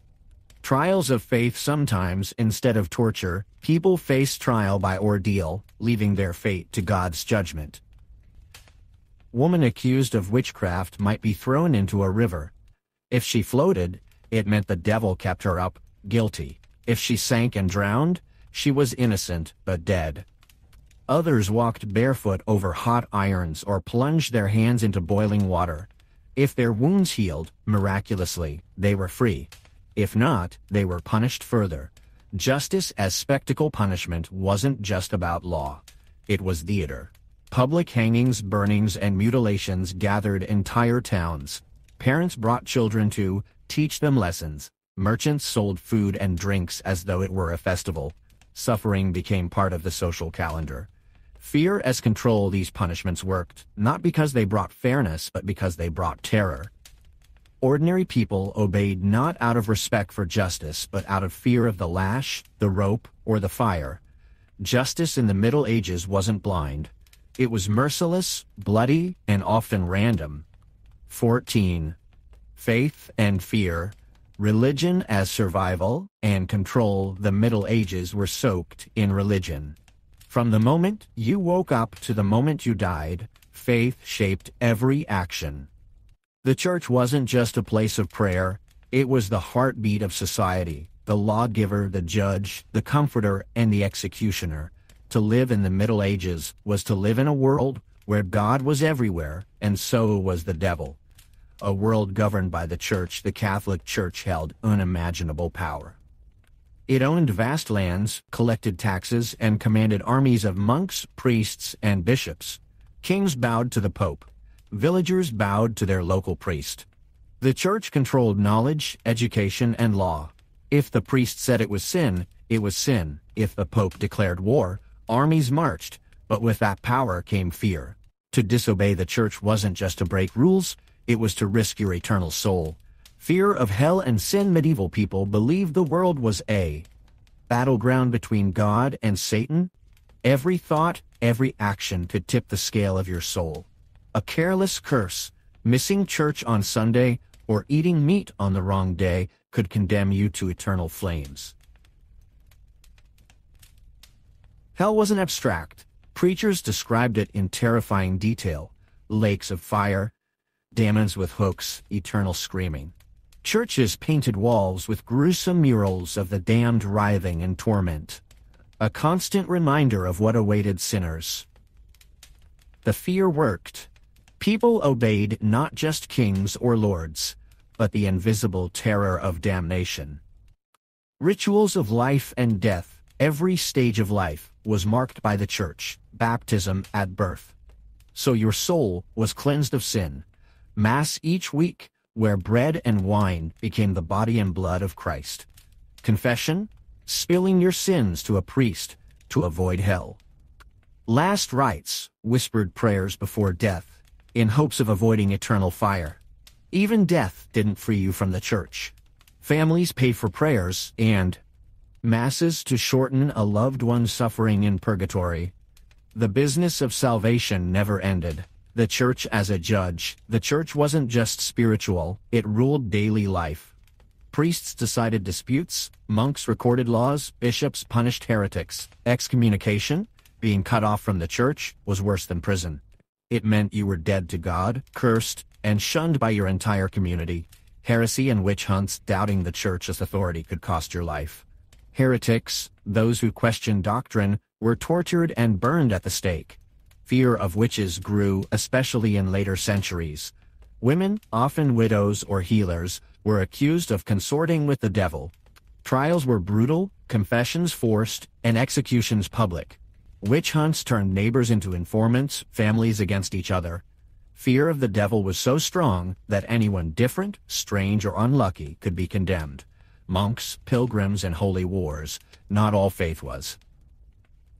Trials of faith: sometimes, instead of torture, people faced trial by ordeal, leaving their fate to God's judgment. Woman accused of witchcraft might be thrown into a river. If she floated, it meant the devil kept her up, guilty. If she sank and drowned, she was innocent but dead. Others walked barefoot over hot irons or plunged their hands into boiling water. If their wounds healed, miraculously, they were free. If not, they were punished further. Justice as spectacle punishment wasn't just about law. It was theater. Public hangings, burnings, and mutilations gathered entire towns. Parents brought children to teach them lessons. Merchants sold food and drinks as though it were a festival. Suffering became part of the social calendar. Fear as control: these punishments worked, not because they brought fairness, but because they brought terror. Ordinary people obeyed not out of respect for justice, but out of fear of the lash, the rope, or the fire. Justice in the Middle Ages wasn't blind. It was merciless, bloody, and often random. 14. Faith and fear. Religion as survival and control. The Middle Ages were soaked in religion. From the moment you woke up to the moment you died, faith shaped every action. The church wasn't just a place of prayer, it was the heartbeat of society, the lawgiver, the judge, the comforter, and the executioner. To live in the Middle Ages was to live in a world where God was everywhere, and so was the devil. A world governed by the church. The Catholic Church held unimaginable power. It owned vast lands, collected taxes, and commanded armies of monks, priests, and bishops. Kings bowed to the Pope. Villagers bowed to their local priest. The church controlled knowledge, education, and law. If the priest said it was sin, it was sin. If the Pope declared war, armies marched. But with that power came fear. To disobey the church wasn't just to break rules, it was to risk your eternal soul. Fear of hell and sin. Medieval people believed the world was a battleground between God and Satan. Every thought, every action could tip the scale of your soul. A careless curse, missing church on Sunday, or eating meat on the wrong day could condemn you to eternal flames. Hell wasn't abstract. Preachers described it in terrifying detail: lakes of fire, demons with hooks, eternal screaming. Churches painted walls with gruesome murals of the damned writhing in torment, a constant reminder of what awaited sinners. The fear worked. People obeyed not just kings or lords, but the invisible terror of damnation. Rituals of life and death, every stage of life, was marked by the church. Baptism at birth, so your soul was cleansed of sin. Mass each week, where bread and wine became the body and blood of Christ. Confession, spilling your sins to a priest to avoid hell. Last rites, whispered prayers before death, in hopes of avoiding eternal fire. Even death didn't free you from the church. Families paid for prayers and masses to shorten a loved one's suffering in purgatory. The business of salvation never ended. The church as a judge. The church wasn't just spiritual, it ruled daily life. Priests decided disputes, monks recorded laws, bishops punished heretics. Excommunication, being cut off from the church, was worse than prison. It meant you were dead to God, cursed, and shunned by your entire community. Heresy and witch hunts doubting the church's authority could cost your life. Heretics, those who questioned doctrine, were tortured and burned at the stake. Fear of witches grew, especially in later centuries. Women, often widows or healers, were accused of consorting with the devil. Trials were brutal, confessions forced, and executions public. Witch hunts turned neighbors into informants, families against each other. Fear of the devil was so strong that anyone different, strange, or unlucky could be condemned. Monks, pilgrims, and holy wars, not all faith was.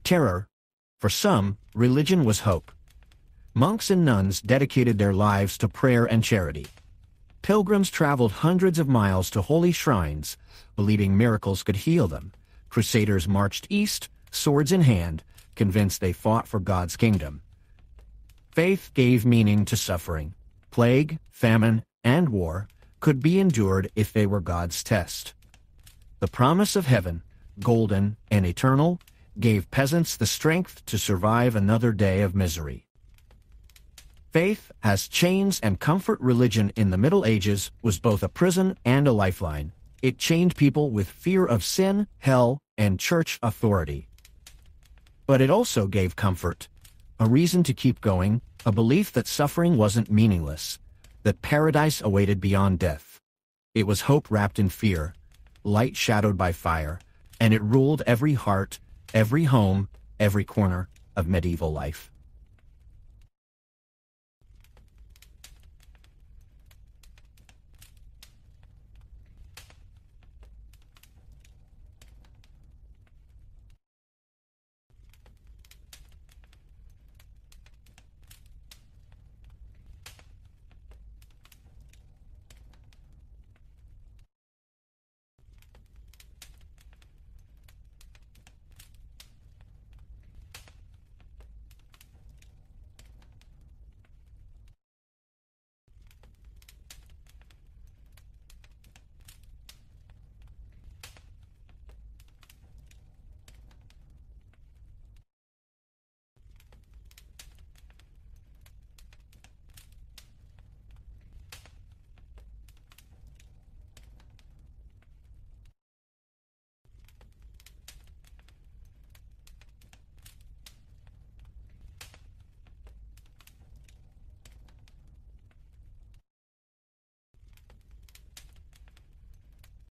Terror. For some, religion was hope. Monks and nuns dedicated their lives to prayer and charity. Pilgrims traveled hundreds of miles to holy shrines, believing miracles could heal them. Crusaders marched east, swords in hand, convinced they fought for God's kingdom. Faith gave meaning to suffering. Plague, famine, and war could be endured if they were God's test. The promise of heaven, golden and eternal, gave peasants the strength to survive another day of misery. Faith as chains and comfort. Religion in the Middle Ages was both a prison and a lifeline. It chained people with fear of sin, hell, and church authority. But it also gave comfort, a reason to keep going, a belief that suffering wasn't meaningless, that paradise awaited beyond death. It was hope wrapped in fear, light shadowed by fire, and it ruled every heart, every home, every corner of medieval life.